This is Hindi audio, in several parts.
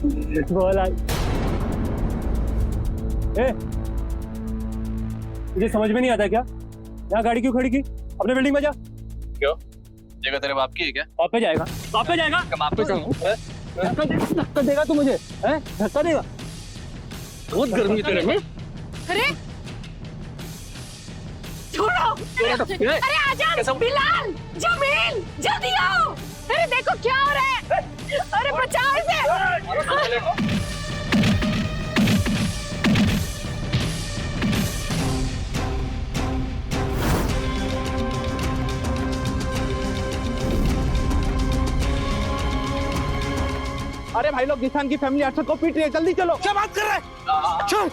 बोला ए, मुझे समझ में नहीं आता क्या, यहाँ गाड़ी क्यों खड़ी की? अपने बिल्डिंग में जा। क्यों? जगह तेरे बाप की है क्या? बाप पे जाएगा, बाप पे जाएगा, बाप पे जाऊंगा। धक्का देगा तू मुझे, हैं? धक्का देगा। बहुत गर्मी तेरे में। अरे छोड़ो, अरे आजाद, बिलाल, जमील, जल्दी आओ। अरे देखो क्या हो रहा है, अरे बचाओ इसे। अरे भाई लोग, किसान की फैमिली अरशद को पीट रही है, जल्दी चलो। क्या बात कर रहे हैं? चल।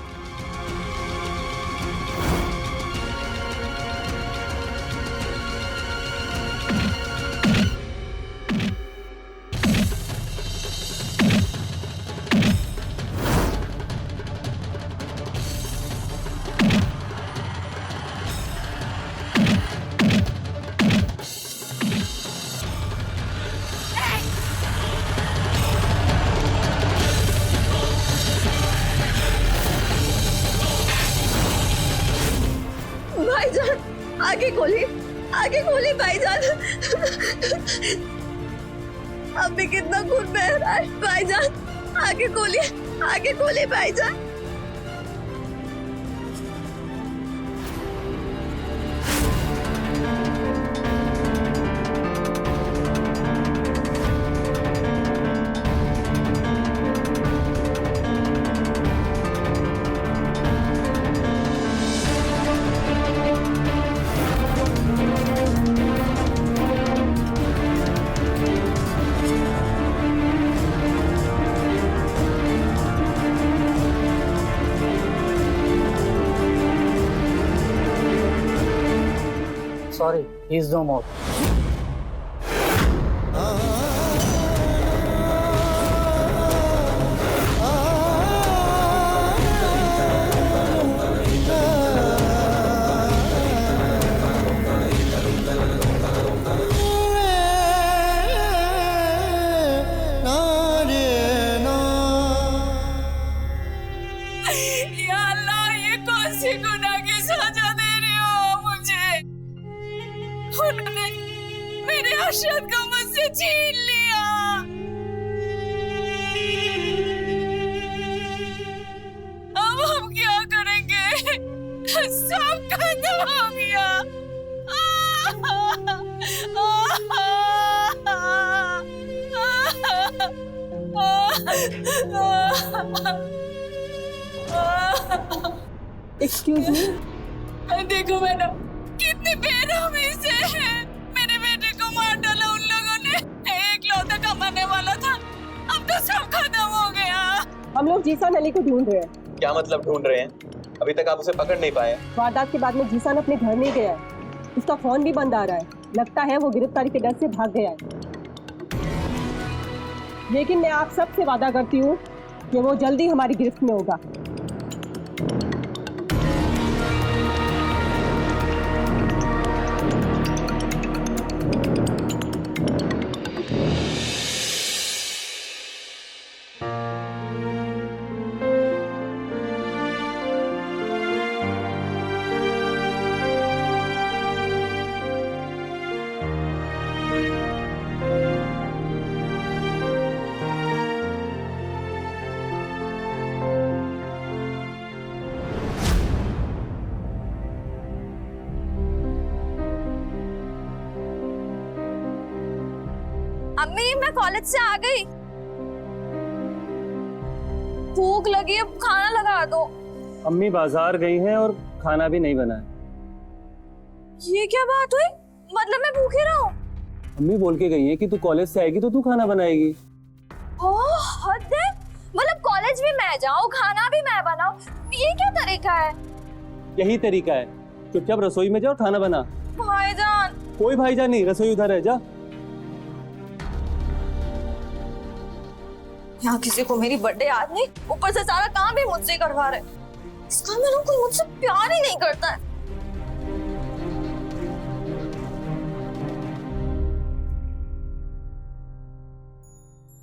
भाईजान आगे खोली भाईजान। अब भी कितना खून बह रहा है भाईजान, आगे खोलिए भाईजान। Sorry, he is no more. या अल्लाह, ये कौन सी गुनाह की सजा दे रही हो मुझे? उन्होंने मेरे अरशद को मुझसे छीन लिया। अब हम क्या करेंगे? सब खत्म हो गया। एक्सक्यूज मी, देखो मैडम, कितनी बेरहमी से है। मेरे बेटे को मार डाला उन लोगों ने। एक लौता कमाने वाला था, अब तो सब खत्म हो गया। हम लोग जीसान अली को ढूंढ रहे हैं। क्या मतलब ढूंढ रहे हैं? अभी तक आप उसे पकड़ नहीं पाए। वारदात के बाद में जीसान अपने घर नहीं गया है, उसका फोन भी बंद आ रहा है। लगता है वो गिरफ्तारी के डर से भाग गया है। लेकिन मैं आप सबसे वादा करती हूँ कि वो जल्दी हमारी गिरफ्त में होगा। अम्मी, मैं कॉलेज से आ गई। भूख लगी, अब खाना लगा दो। अम्मी बाजार गई हैं और खाना भी नहीं बना है। ये क्या बात हुई? मतलब मैं भूखी रहूं? अम्मी बोल के गई हैं कि तू कॉलेज से आएगी तो तू खाना बनाएगी। ओह हद है। मतलब कॉलेज भी मैं जाऊं, खाना भी मैं बनाऊं, ये क्या तरीका है? यही तरीका है, चुपचाप रसोई में जाओ, खाना बना। भाईजान। कोई भाईजान नहीं, रसोई उधर है, जा। यहाँ किसी को मेरी बर्थडे याद नहीं, ऊपर से सारा काम भी मुझसे करवा रहे। इसका मतलब कोई मुझसे प्यार ही नहीं करता है।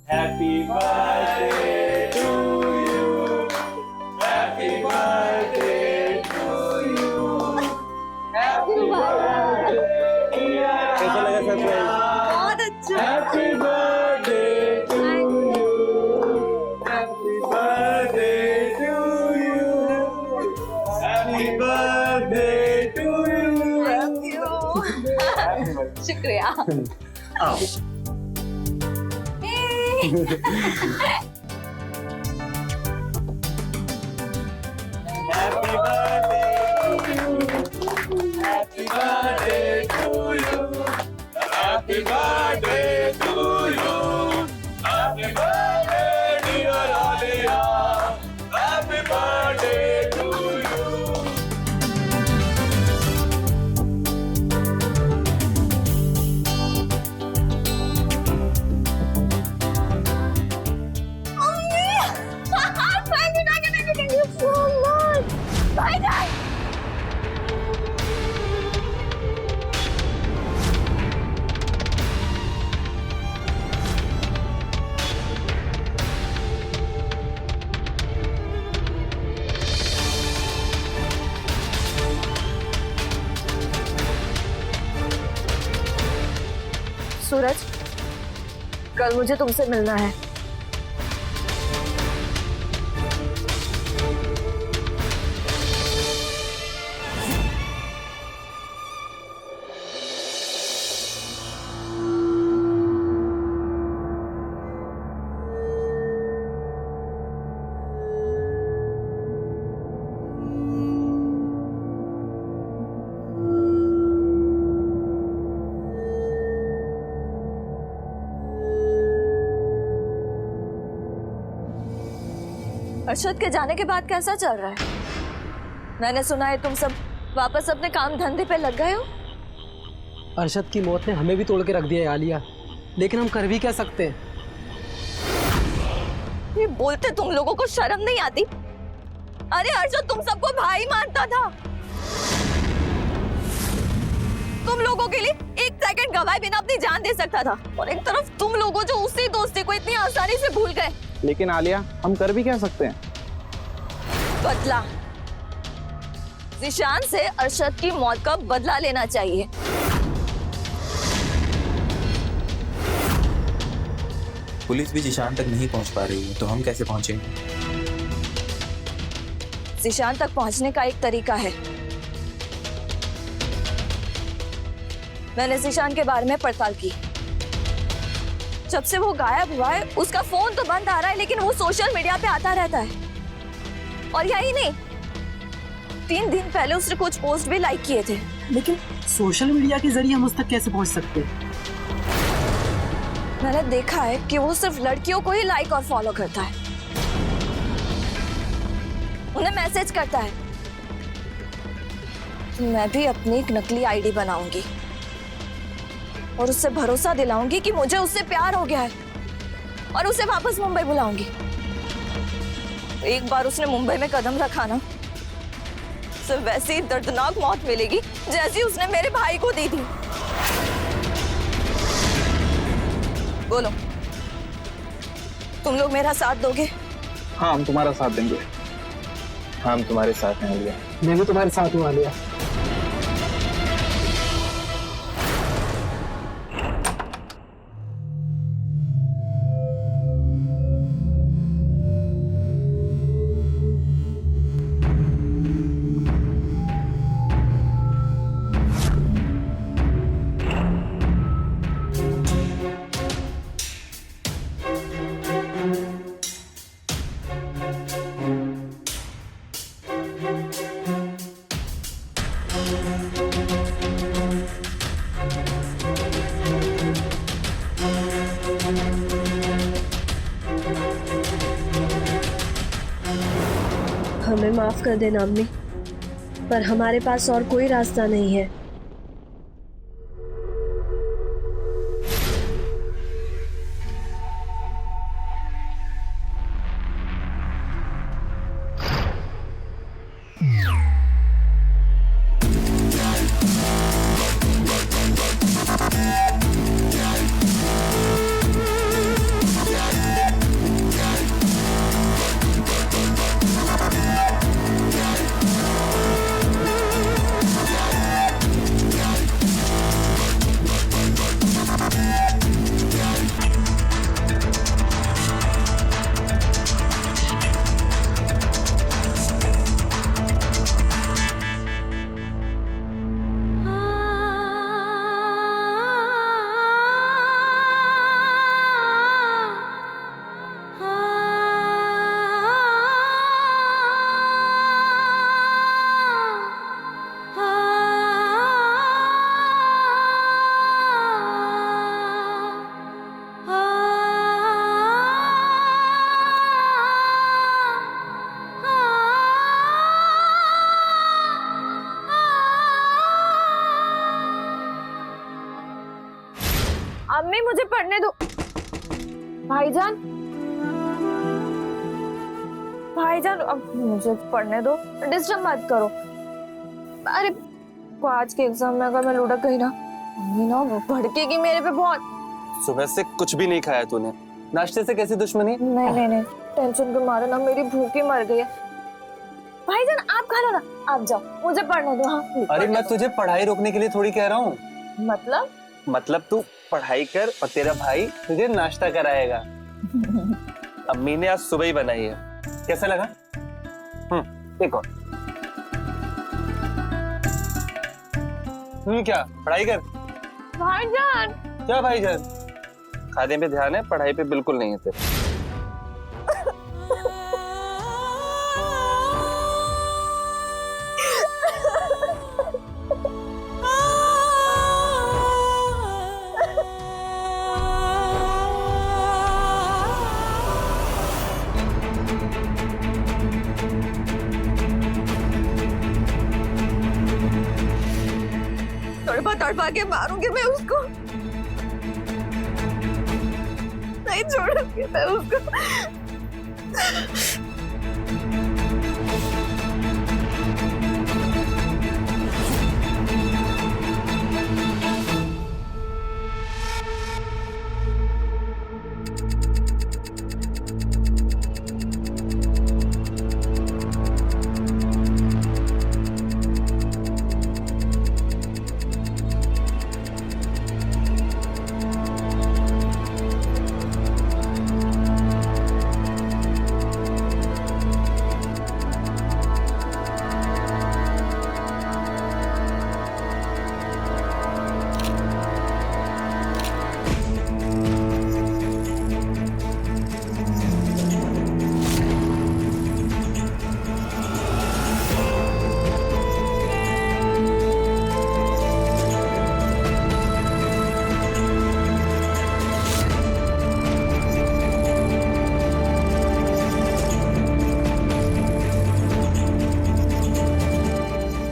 Happy birthday surprise. बहुत अच्छा। Happy birthday to you, happy birthday to you, happy birthday to you. शुक्रिया। आओ। Happy birthday to you. Happy birthday to you. Happy birthday dear Alia. Happy birthday to you. Thank you so much. Bye bye. सूरज, कल मुझे तुमसे मिलना है। अर्शद के जाने के बाद कैसा चल रहा है? मैंने सुना है तुम सब वापस अपने काम धंधे पे लग गए हो। अरशद की मौत ने हमें भी तोड़ के रख दिया है आलिया, लेकिन हम कर भी क्या सकते हैं? ये बोलते तुम लोगों को शर्म नहीं आती? अरे अर्शद तुम सबको भाई मानता था। तुम लोगों के लिए एक सेकंड गवाए बिना अपनी जान दे सकता था, और एक तरफ तुम लोगों जो उसी दोस्ती को इतनी आसानी से भूल गए। लेकिन आलिया, हम कर भी क्या सकते हैं? बदला। जिशान से अरशद की मौत का बदला लेना चाहिए। पुलिस भी जिशान तक नहीं पहुंच पा रही है, तो हम कैसे पहुंचेंगे? जिशान तक पहुंचने का एक तरीका है। मैंने जिशान के बारे में पड़ताल की। जब से वो गायब हुआ है उसका फोन तो बंद आ रहा है, लेकिन वो सोशल मीडिया पे आता रहता है। और यही नहीं, 3 दिन पहले उसने कुछ पोस्ट भी लाइक किए थे। लेकिन सोशल मीडिया के जरिए हम उस तक कैसे पहुंच सकते हैं? मैंने देखा है कि वो सिर्फ लड़कियों को ही लाइक और फॉलो करता है, उन्हें मैसेज करता है। मैं भी अपनी एक नकली आईडी बनाऊंगी और उससे भरोसा दिलाऊंगी कि मुझे उससे प्यार हो गया है, और उसे वापस मुंबई बुलाऊंगी। एक बार उसने मुंबई में कदम रखा ना, उसे वैसी दर्दनाक मौत मिलेगी जैसी उसने मेरे भाई को दी थी। बोलो, तुम लोग मेरा साथ दोगे? हाँ, हम तुम्हारा साथ देंगे। हम तुम्हारे साथ हैं आलिया। मैं भी तुम्हारे साथ हूँ आलिया। हमें माफ कर देना अम्मी, पर हमारे पास और कोई रास्ता नहीं है। अम्मी मुझे पढ़ने दो। भाईजान, भाईजान अब मुझे पढ़ने दो, डिस्टर्ब मत करो। अरे आज के एग्जाम में अगर मैं लुढ़क गई ना, अम्मी ना भड़केगी मेरे पे बहुत। सुबह से कुछ भी नहीं खाया तूने, नाश्ते से कैसी दुश्मनी? नहीं, टेंशन के मारे ना मेरी भूख ही मर गई है। भाईजान आप खा लो ना, आप जाओ, मुझे पढ़ने दो। हाँ अरे मैं तुझे पढ़ाई रोकने के लिए थोड़ी कह रहा हूँ। मतलब तू पढ़ाई कर और तेरा भाई तुझे नाश्ता कराएगा। अम्मी ने आज सुबह ही बनाई है, कैसा लगा? एक और। क्या पढ़ाई कर? भाईजान क्या भाईजान? खाने पे ध्यान है, पढ़ाई पे बिल्कुल नहीं है तेरे। तड़पा के मारूंगी मैं उसको, नहीं छोड़ूंगी मैं उसको।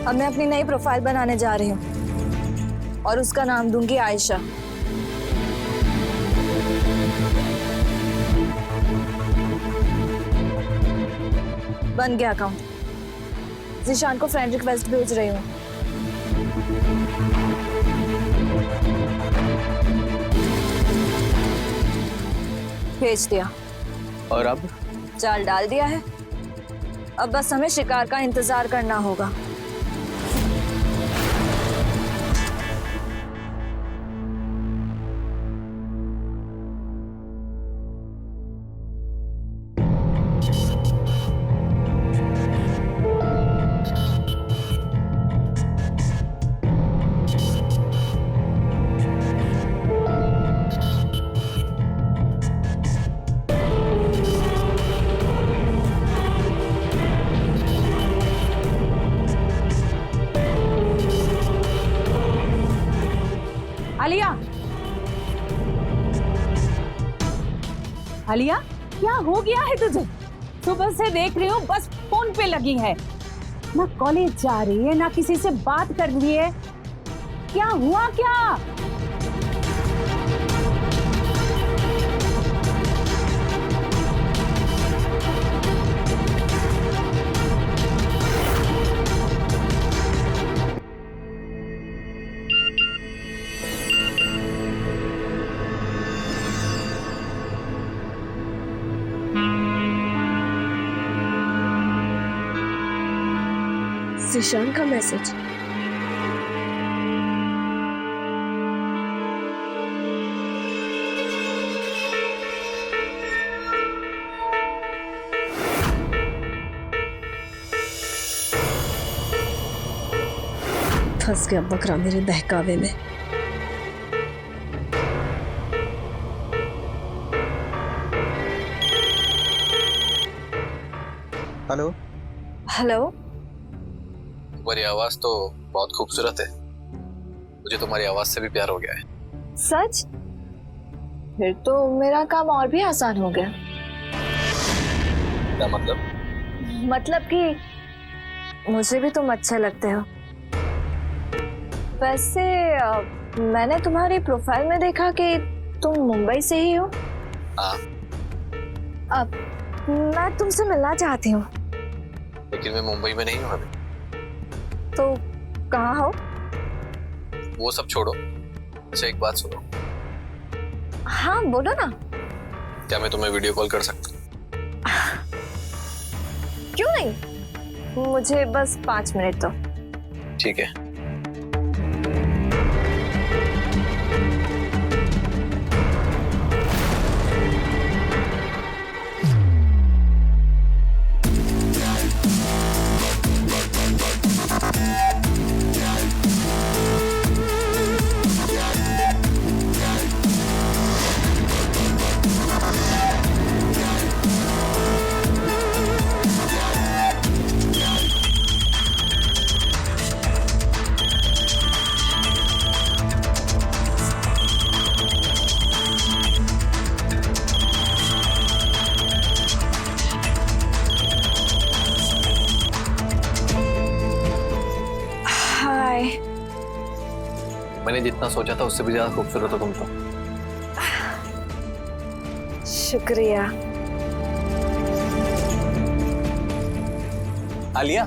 अब मैं अपनी नई प्रोफाइल बनाने जा रही हूँ और उसका नाम दूंगी आयशा। बन गया अकाउंट। ज़ीशान को फ्रेंड रिक्वेस्ट भेज रही हूँ। भेज दिया। और अब? जाल डाल दिया है, अब बस हमें शिकार का इंतजार करना होगा। आलिया, आलिया क्या हो गया है तुझे? सुबह से देख रही हूँ बस फोन पे लगी है, ना कॉलेज जा रही है ना किसी से बात कर रही है। क्या हुआ क्या? ज़ीशान का मैसेज। फंस गया बकरा मेरे बहकावे में। हेलो हेलो, तुम्हारी आवाज तो बहुत खूबसूरत है, मुझे तुम्हारी आवाज से भी प्यार हो गया है। सच? फिर तो मेरा काम और भी आसान हो गया। क्या मतलब? मतलब कि मुझे भी तुम अच्छे लगते हो। वैसे मैंने तुम्हारी प्रोफाइल में देखा कि तुम मुंबई से ही हो। हाँ, अब मैं तुमसे मिलना चाहती हूँ। लेकिन मैं मुंबई में नहीं हूँ अभी। तो कहाँ हो? वो सब छोड़ो, अच्छा एक बात सुनो। हाँ बोलो ना। क्या मैं तुम्हें वीडियो कॉल कर सकता हूँ? क्यों नहीं, मुझे बस 5 मिनट दो। ठीक है। हाय। मैंने जितना सोचा था उससे भी ज्यादा खूबसूरत हो तुम तो। शुक्रिया। आलिया,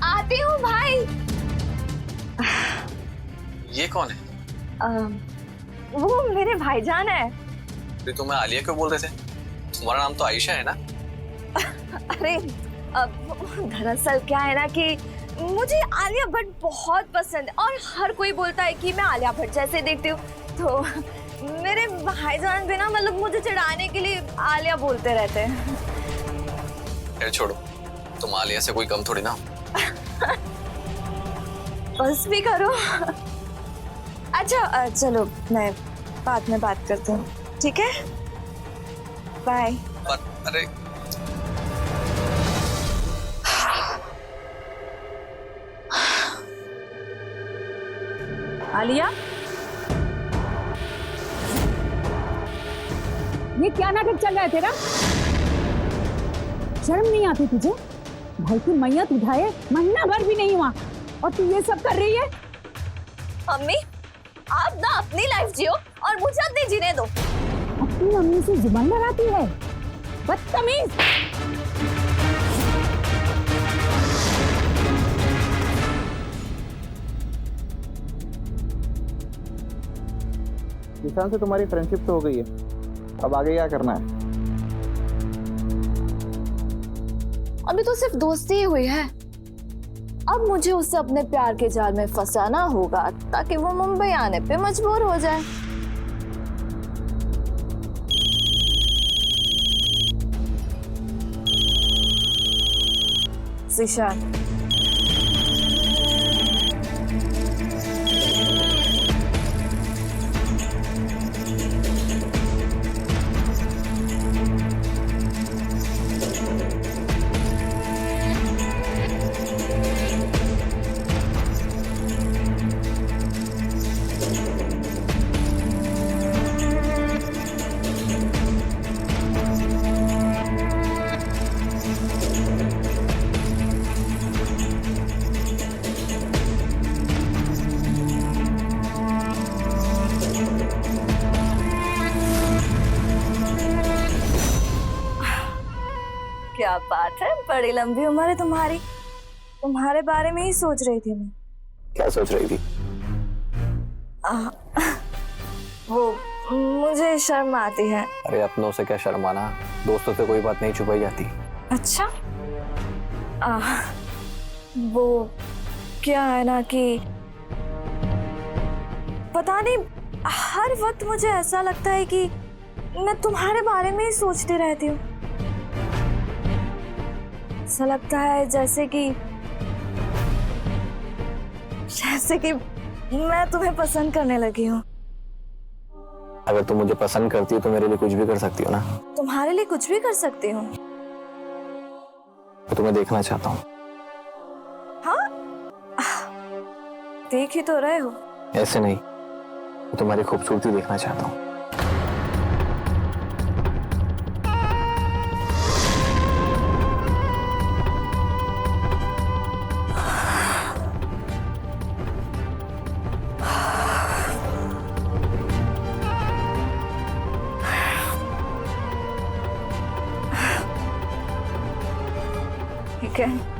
आती हूँ भाई। ये कौन है? वो मेरे भाईजान है। फिर तुम्हें आलिया क्यों बोल रहे थे? तुम्हारा नाम तो आयशा है ना? अरे दरअसल क्या है ना कि मुझे आलिया भट्ट बहुत पसंद है और हर कोई बोलता है कि मैं आलिया भट्ट जैसे दिखती हूँ, तो मेरे भाईजान भी ना मतलब मुझे चिढ़ाने के लिए आलिया बोलते रहते हैं। खैर छोड़ो, तुम आलिया से कोई कम थोड़ी ना हो। बस भी करो। अच्छा चलो मैं बाद में बात करती हूँ, ठीक है? बाय। अरे आलिया, ये क्या नाटक चल रहा है तेरा? शर्म नहीं आती तुझे? भाई की मैयत उठाए महीना भर भी नहीं हुआ और तू ये सब कर रही है? मम्मी आप ना अपनी लाइफ जियो और मुझे अपनी जीने दो। अपनी मम्मी से जुबान लड़ाती है, बदतमीज। ईशान से तुम्हारी फ्रेंडशिप तो हो गई है, अब आगे क्या करना है? अभी तो सिर्फ दोस्ती ही हुई है। अब मुझे उससे अपने प्यार के जाल में फंसाना होगा ताकि वो मुंबई आने पे मजबूर हो जाए। ईशान, क्या बात है, बड़ी लंबी उम्र है तुम्हारी। तुम्हारे बारे में ही सोच रही थी मैं। क्या सोच रही थी? वो मुझे शर्म आती है। अरे अपनों से क्या शर्माना, दोस्तों से कोई बात नहीं छुपाई जाती। अच्छा वो क्या है ना कि पता नहीं हर वक्त मुझे ऐसा लगता है कि मैं तुम्हारे बारे में ही सोचती रहती हूँ। ऐसा लगता है जैसे कि मैं तुम्हें पसंद करने लगी हूँ। अगर तुम मुझे पसंद करती हो तो मेरे लिए कुछ भी कर सकती हो ना? तुम्हारे लिए कुछ भी कर सकती हूँ। मैं तुम्हें देखना चाहता हूँ। हाँ देख ही तो रहे हो। ऐसे नहीं, मैं तुम्हारी खूबसूरती देखना चाहता हूँ। ठीक है।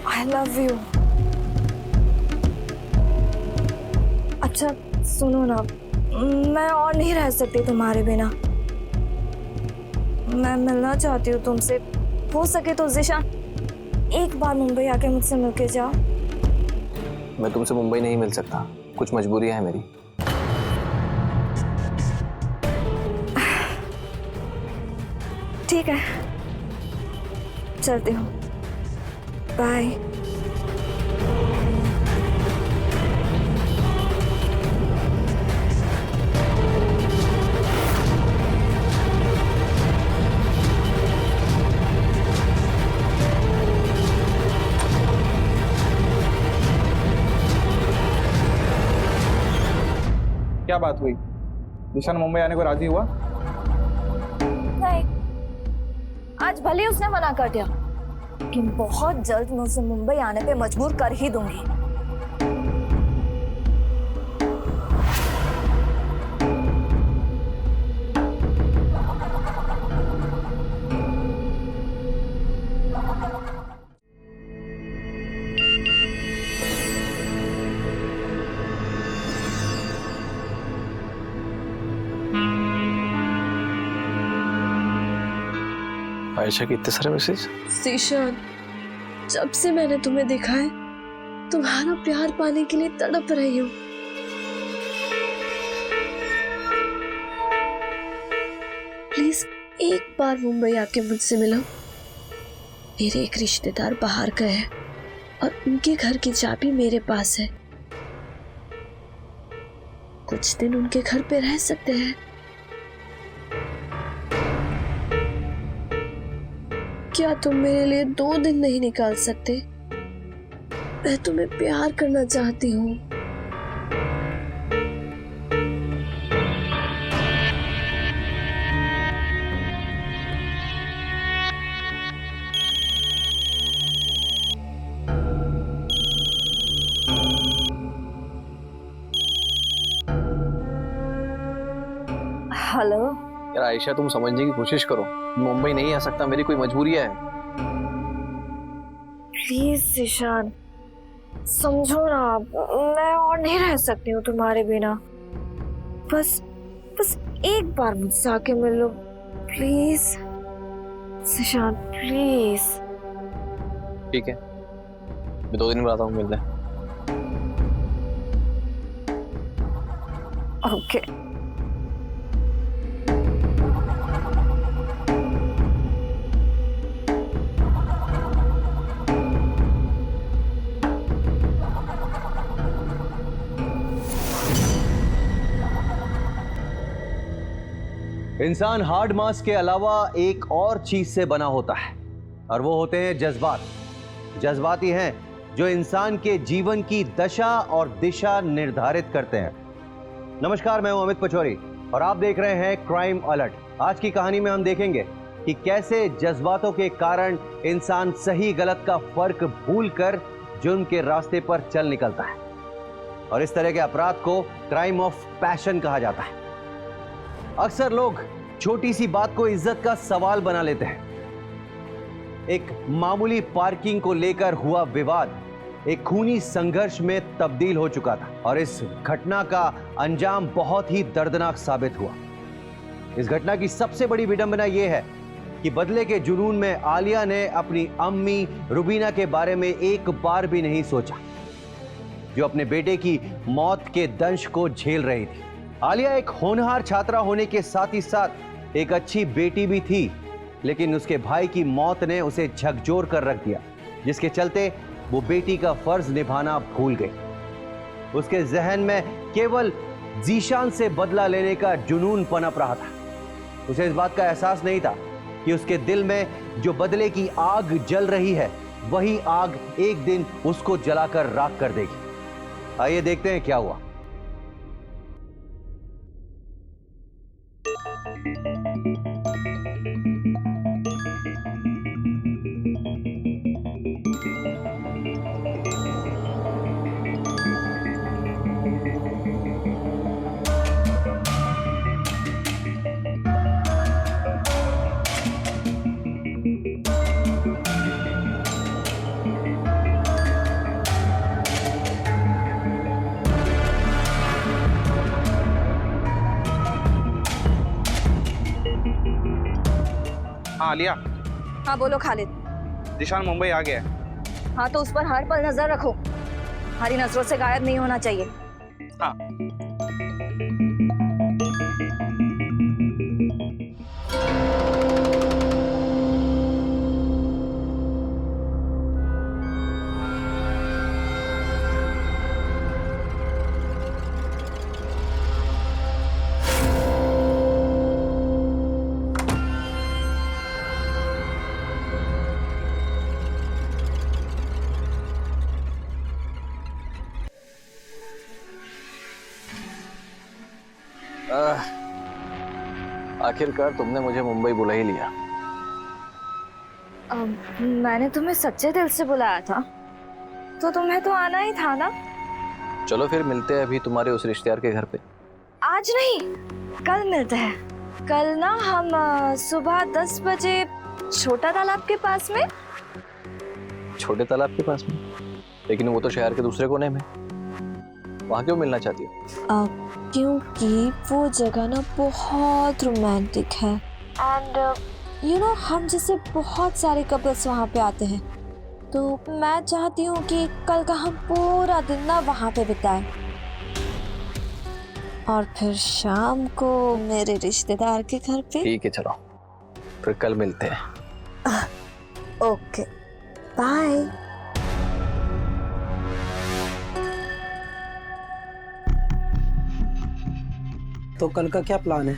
I love you। अच्छा सुनो ना, मैं और नहीं रह सकती तुम्हारे बिना। मैं मिलना चाहती हूँ तुमसे। हो सके तो ज़िशान एक बार मुंबई आके मुझसे मिलके जाओ। मैं तुमसे मुंबई नहीं मिल सकता, कुछ मजबूरी है मेरी। ठीक है, चलती हूँ। बाय। क्या बात हुई? ज़िशान मुंबई आने को राजी हुआ? नहीं, आज भले ही उसने मना कर दिया, लेकिन बहुत जल्द मैं उसे मुंबई आने पे मजबूर कर ही दूंगी। आयशा के इतने सारे मैसेज। ज़िशान, जब से मैंने तुम्हें देखा है तुम्हारा प्यार पाने के लिए तड़प रही हूँ। प्लीज एक बार मुंबई आके मुझसे मिलो। मेरे एक रिश्तेदार बाहर गए हैं और उनके घर की चाबी मेरे पास है। कुछ दिन उनके घर पे रह सकते हैं। क्या तुम मेरे लिए 2 दिन नहीं निकाल सकते? मैं तुम्हें प्यार करना चाहती हूँ। हेलो। यार आयशा, तुम समझने की कोशिश करो। मुंबई नहीं आ सकता, मेरी कोई मजबूरी है। प्लीज ज़िशान, समझो ना, मैं और नहीं रह सकती हूँ तुम्हारे बिना। बस एक बार मुझसे आके मिल लो प्लीज। ज़िशान प्लीज। ठीक है, मैं 2 दिन में आता हूँ मिलने। ओके। इंसान हार्ड मास के अलावा एक और चीज से बना होता है और वो होते हैं जज्बात। जज्बाती हैं जो इंसान के जीवन की दशा और दिशा निर्धारित करते हैं। नमस्कार, मैं हूं अमित पचौरी और आप देख रहे हैं क्राइम अलर्ट। आज की कहानी में हम देखेंगे कि कैसे जज्बातों के कारण इंसान सही गलत का फर्क भूलकर जुर्म के रास्ते पर चल निकलता है और इस तरह के अपराध को क्राइम ऑफ पैशन कहा जाता है। अक्सर लोग छोटी सी बात को इज्जत का सवाल बना लेते हैं। एक मामूली पार्किंग को लेकर हुआ विवाद एक खूनी संघर्ष में तब्दील हो चुका था और इस घटना का अंजाम बहुत ही दर्दनाक साबित हुआ। इस घटना की सबसे बड़ी विडंबना यह है कि बदले के जुनून में आलिया ने अपनी अम्मी रुबीना के बारे में एक बार भी नहीं सोचा, जो अपने बेटे की मौत के दंश को झेल रही थी। आलिया एक होनहार छात्रा होने के साथ ही साथ एक अच्छी बेटी भी थी, लेकिन उसके भाई की मौत ने उसे झकझोर कर रख दिया, जिसके चलते वो बेटी का फर्ज निभाना भूल गई। उसके जहन में केवल जीशान से बदला लेने का जुनून पनप रहा था। उसे इस बात का एहसास नहीं था कि उसके दिल में जो बदले की आग जल रही है वही आग एक दिन उसको जलाकर राख कर देगी। आइए देखते हैं क्या हुआ। हाँ आलिया, हाँ बोलो खालिद। जिशान मुंबई आ गया है। हाँ तो उस पर हर पल नजर रखो, हमारी नजरों से गायब नहीं होना चाहिए। हाँ। आखिरकार तुमने मुझे मुंबई बुला ही लिया। मैंने तुम्हें सच्चे दिल से बुलाया था, तो तुम्हें तो आना ही था ना। चलो फिर मिलते हैं अभी तुम्हारे उस रिश्तेदार के घर पे। आज नहीं, कल मिलते हैं। कल ना हम सुबह 10 बजे छोटा तालाब के पास में। छोटे तालाब के पास में? लेकिन वो तो शहर के दूसरे कोने में, वहां क्यों मिलना चाहती हो? क्योंकि वो जगह ना बहुत रोमांटिक है एंड यू नो हम जैसे बहुत सारे कपल्स वहाँ पे आते हैं, तो मैं चाहती हूँ कि कल का हम पूरा दिन ना वहाँ पे बिताएं और फिर शाम को मेरे रिश्तेदार के घर पे। ठीक है चलो, फिर कल मिलते हैं। Okay bye. तो कल का क्या प्लान है?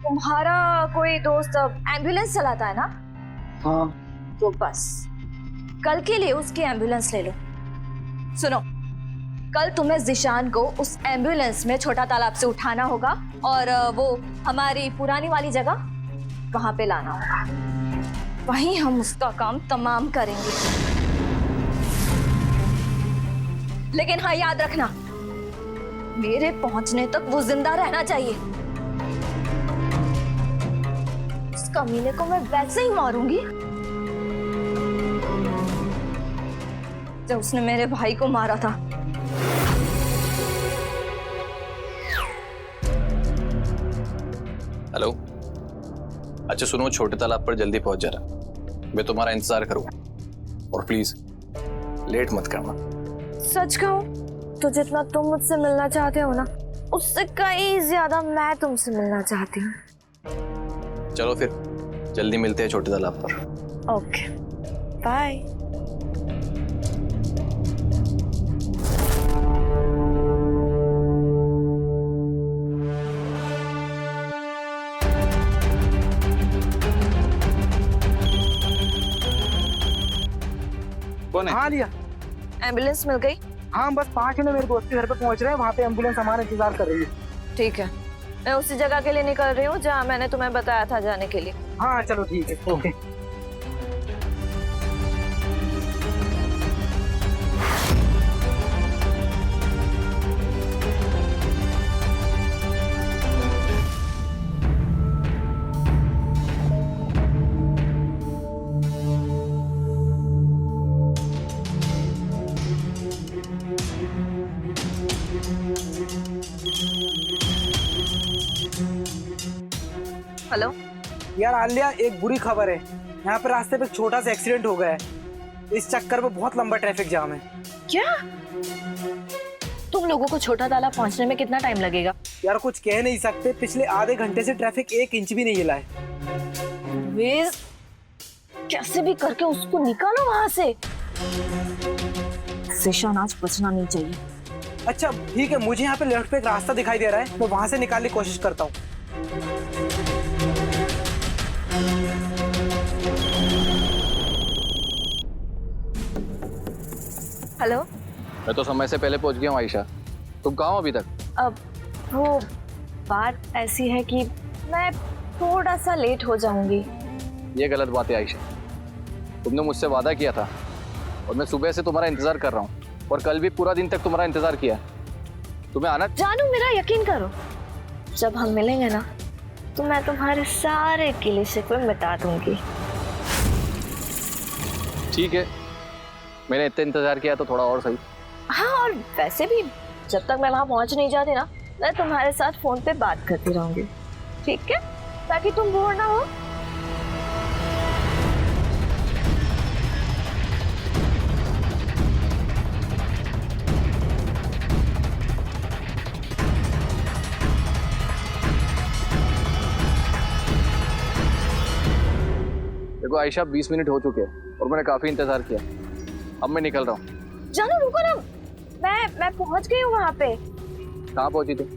तुम्हारा कोई दोस्त एम्बुलेंस चलाता है ना? हाँ। तो बस कल के लिए उसकी एम्बुलेंस ले लो। सुनो, कल तुम्हें जिशान को उस एम्बुलेंस में छोटा तालाब से उठाना होगा और वो हमारी पुरानी वाली जगह वहां पे लाना होगा। वहीं हम उसका काम तमाम करेंगे। लेकिन हाँ याद रखना, मेरे पहुंचने तक वो जिंदा रहना चाहिए। उस कमीने को मैं वैसे ही मारूंगी जब उसने मेरे भाई को मारा था। हेलो, अच्छा सुनो, छोटे तालाब पर जल्दी पहुंच जाना, मैं तुम्हारा इंतजार करूंगा और प्लीज लेट मत करना। सच कहूं तो जितना तुम मुझसे मिलना चाहते हो ना, उससे कहीं ज्यादा मैं तुमसे मिलना चाहती हूँ। चलो फिर जल्दी मिलते हैं छोटे तालाब पर। Okay bye. कौन है? हाँ लिया। एम्बुलेंस मिल गई? हाँ बस 5 मिनट मेरे दोस्त के घर पे पहुंच रहे हैं, वहाँ पे एम्बुलेंस हमारा इंतजार कर रही है। ठीक है, मैं उसी जगह के लिए निकल रही हूँ जहाँ मैंने तुम्हें बताया था जाने के लिए। हाँ चलो ठीक है, ओके। हेलो यार आलिया, एक बुरी खबर है। यहाँ पे रास्ते पे एक छोटा सा एक्सीडेंट हो गया है। इस चक्कर में बहुत लंबा ट्रैफिक जाम है। क्या? तुम लोगों को छोटा तालाब पहुंचने में कितना टाइम लगेगा? यार कुछ कह नहीं सकते, पिछले आधे घंटे से ट्रैफिक 1 इंच भी नहीं हिला है। कैसे भी करके उसको निकालो वहां से। ज़ीशान आज बचना नहीं चाहिए। अच्छा ठीक है, मुझे यहाँ पे लेफ्ट पे एक रास्ता दिखाई दे रहा है, मैं वहां से निकालने की कोशिश करता हूँ। हेलो। मैं तो समय से पहले पहुंच गया हूँ आयशा, तुम कहाँ हो अभी तक? अब वो बात ऐसी है कि मैं थोड़ा सा लेट हो जाऊंगी। ये गलत बात है आयशा, तुमने मुझसे वादा किया था और मैं सुबह से तुम्हारा इंतजार कर रहा हूँ और कल भी पूरा दिन तक तुम्हारा इंतजार किया। तुम्हें आना। जानू मेरा यकीन करो, जब हम मिलेंगे ना तो मैं तुम्हारे सारे गिले शिकवे मिटा दूंगी। ठीक है, मैंने इतना इंतजार किया तो थोड़ा और सही। हाँ, और वैसे भी जब तक मैं वहां पहुंच नहीं जाती ना, मैं तुम्हारे साथ फोन पे बात करती रहूंगी, ठीक है, ताकि तुम बोर ना हो। देखो आयशा, 20 मिनट हो चुके हैं और मैंने काफी इंतजार किया, अब मैं निकल रहा हूँ। जानू रुको ना, मैं पहुंच गई हूँ वहां पे। कहाँ पहुंची तुम?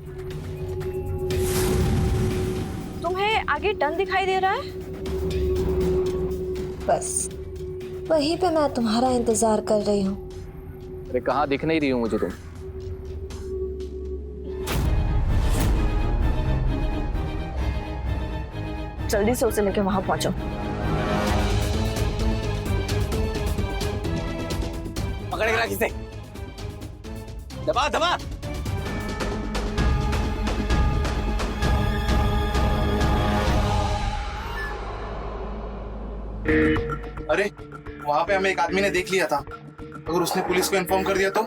तुम्हें आगे टर्न दिखाई दे रहा है? बस वहीं पे मैं तुम्हारा इंतजार कर रही हूँ। अरे कहाँ दिख नहीं रही हूँ मुझे तुम? जल्दी से उसे लेके वहां पहुंचो। पकड़े रहा किसे? दबा दबा। अरे वहाँ पे हमें एक आदमी ने देख लिया था, अगर उसने पुलिस को इन्फॉर्म कर दिया तो?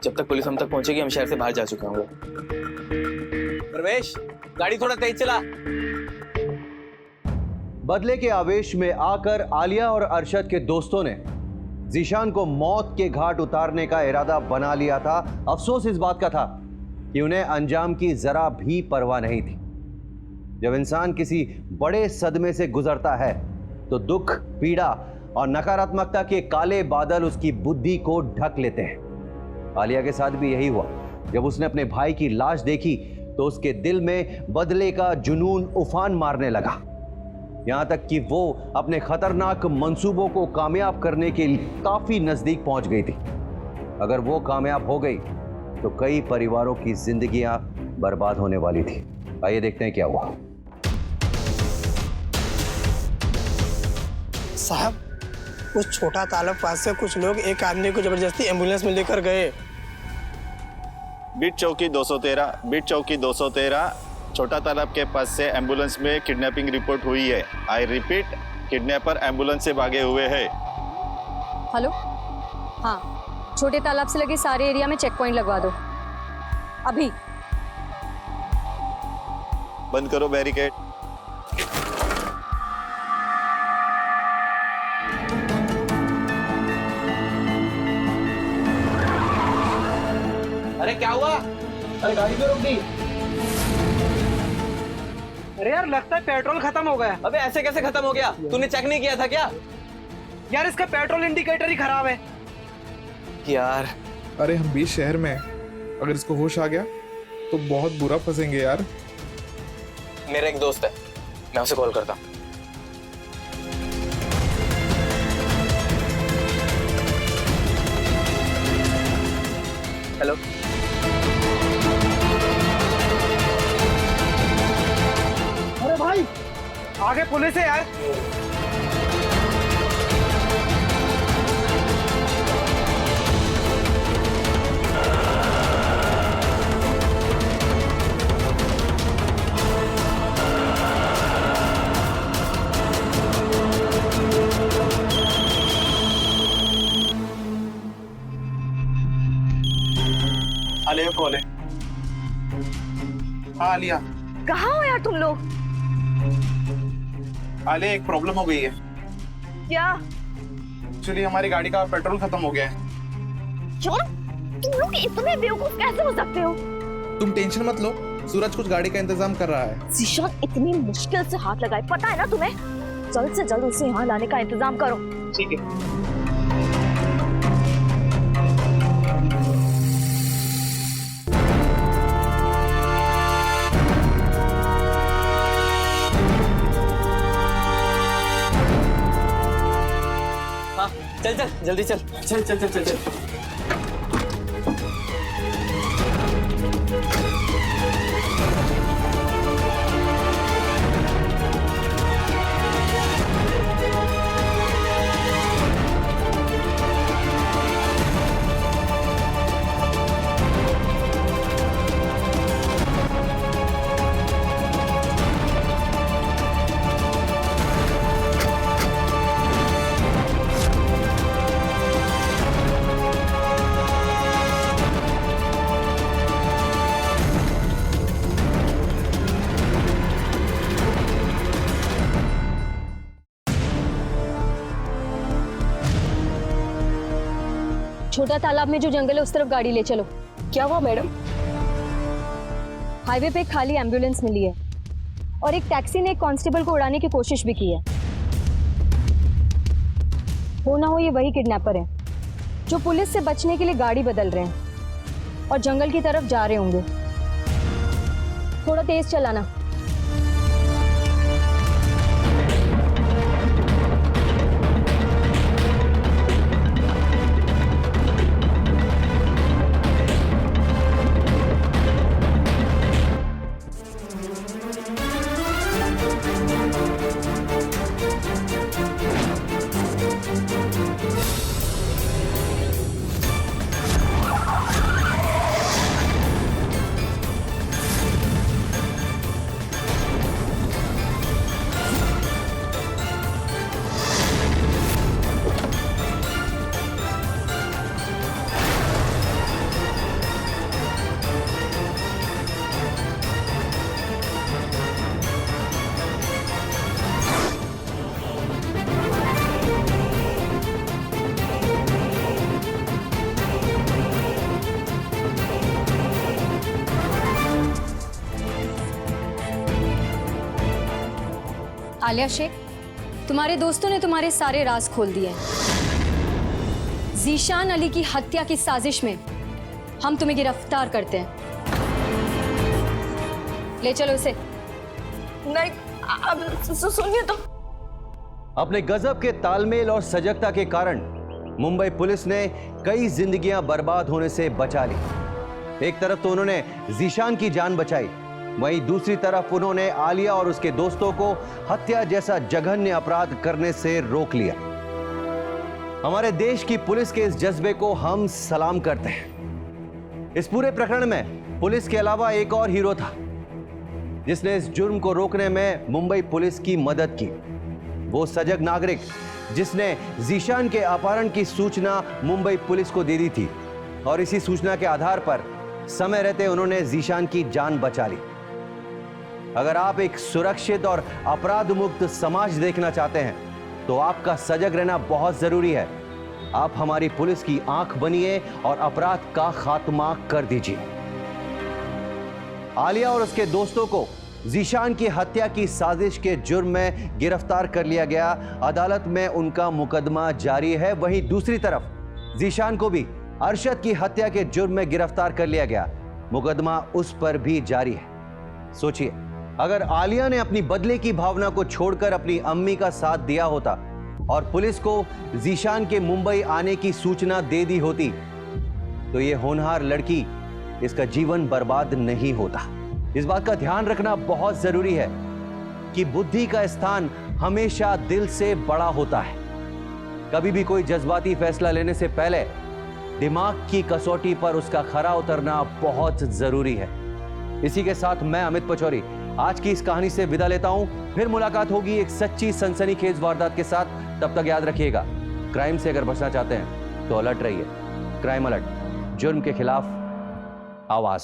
जब तक पुलिस हम तक पहुंचेगी हम शहर से बाहर जा चुके होंगे। प्रवेश, गाड़ी थोड़ा तेज चला। बदले के आवेश में आकर आलिया और अरशद के दोस्तों ने ज़ीशान को मौत के घाट उतारने का इरादा बना लिया था। अफसोस इस बात का था कि उन्हें अंजाम की जरा भी परवाह नहीं थी। जब इंसान किसी बड़े सदमे से गुजरता है तो दुख, पीड़ा और नकारात्मकता के काले बादल उसकी बुद्धि को ढक लेते हैं। आलिया के साथ भी यही हुआ। जब उसने अपने भाई की लाश देखी तो उसके दिल में बदले का जुनून उफान मारने लगा, यहां तक कि वो अपने खतरनाक मंसूबों को कामयाब करने के लिए काफी नजदीक पहुंच गई थी। अगर वो कामयाब हो गई तो कई परिवारों की जिंदगियां बर्बाद होने वाली थी। आइए देखते हैं क्या हुआ। साहब, उस छोटा तालाब पास से कुछ लोग एक आदमी को जबरदस्ती एम्बुलेंस में लेकर गए। बीट चौकी 213, बीट चौकी 213, छोटा तालाब के पास से एम्बुलेंस में किडनैपिंग रिपोर्ट हुई है। आई रिपीट, किडनैपर एम्बुलेंस से भागे हुए हैं। हेलो, हाँ, छोटे तालाब से लगे सारे एरिया में चेक पॉइंट लगवा दो अभी। बंद करो बैरिकेड। अरे क्या हुआ? अरे गाड़ी क्यों रोक दी? अरे यार, लगता है पेट्रोल खत्म हो गया। अबे ऐसे कैसे खत्म हो गया? तूने चेक नहीं किया था क्या? यार इसका पेट्रोल इंडिकेटर ही खराब है। यार अरे हम बीच शहर में हैं, अगर इसको होश आ गया तो बहुत बुरा फंसेंगे यार। मेरा एक दोस्त है, मैं उसे कॉल करता हूँ। हेलो, अरे भाई, आगे पुलिस है यार। आलिया कॉल है। हाँ आलिया। कहाँ हो यार तुम लोग? आलिया, एक प्रॉब्लम हो गई है। क्या? एक्चुअली हमारी गाड़ी का पेट्रोल खत्म हो गया है। तुम लोग इतने बेवकूफ कैसे हो सकते हो? तुम टेंशन मत लो, सूरज कुछ गाड़ी का इंतजाम कर रहा है। ज़ीशान इतनी मुश्किल से हाथ लगाए, पता है ना तुम्हें? जल्द से जल्द उसे यहाँ लाने का इंतजाम करो। ठीक है। जल्दी चल चल चल चल चल चल छोटा तालाब में जो जंगल है उस तरफ गाड़ी ले चलो। क्या हुआ मैडम? हाईवे पे एक खाली एम्बुलेंस मिली है और एक टैक्सी ने एक कांस्टेबल को उड़ाने की कोशिश भी की है। हो ना हो ये वही किडनैपर है जो पुलिस से बचने के लिए गाड़ी बदल रहे हैं और जंगल की तरफ जा रहे होंगे। थोड़ा तेज चलाना। आलिया शेख, तुम्हारे दोस्तों ने तुम्हारे सारे राज खोल दिए हैं। जीशान अली की हत्या की साजिश में हम तुम्हें गिरफ्तार करते हैं। ले चलो इसे। नहीं, अब सुनिए तो। अपने गजब के तालमेल और सजगता के कारण मुंबई पुलिस ने कई जिंदगियां बर्बाद होने से बचा ली। एक तरफ तो उन्होंने जीशान की जान बचाई, वहीं दूसरी तरफ उन्होंने आलिया और उसके दोस्तों को हत्या जैसा जघन्य अपराध करने से रोक लिया। हमारे देश की पुलिस के इस जज्बे को हम सलाम करते हैं। इस पूरे प्रकरण में पुलिस के अलावा एक और हीरो था जिसने इस जुर्म को रोकने में मुंबई पुलिस की मदद की। वो सजग नागरिक जिसने जीशान के अपहरण की सूचना मुंबई पुलिस को दे दी थी और इसी सूचना के आधार पर समय रहते उन्होंने जीशान की जान बचा ली। अगर आप एक सुरक्षित और अपराध मुक्त समाज देखना चाहते हैं तो आपका सजग रहना बहुत जरूरी है। आप हमारी पुलिस की आंख बनिए और अपराध का खात्मा कर दीजिए। आलिया और उसके दोस्तों को जीशान की हत्या की साजिश के जुर्म में गिरफ्तार कर लिया गया। अदालत में उनका मुकदमा जारी है। वहीं दूसरी तरफ जीशान को भी अरशद की हत्या के जुर्म में गिरफ्तार कर लिया गया। मुकदमा उस पर भी जारी है। सोचिए, अगर आलिया ने अपनी बदले की भावना को छोड़कर अपनी अम्मी का साथ दिया होता और पुलिस को जीशान के मुंबई आने की सूचना दे दी होती तो यह होनहार लड़की, इसका जीवन बर्बाद नहीं होता। इस बात का ध्यान रखना बहुत जरूरी है कि बुद्धि का स्थान हमेशा दिल से बड़ा होता है। कभी भी कोई जज्बाती फैसला लेने से पहले दिमाग की कसौटी पर उसका खरा उतरना बहुत जरूरी है। इसी के साथ मैं अमित पचौरी आज की इस कहानी से विदा लेता हूं। फिर मुलाकात होगी एक सच्ची सनसनीखेज वारदात के साथ। तब तक याद रखिएगा, क्राइम से अगर बचना चाहते हैं तो अलर्ट रहिए। क्राइम अलर्ट, जुर्म के खिलाफ आवाज।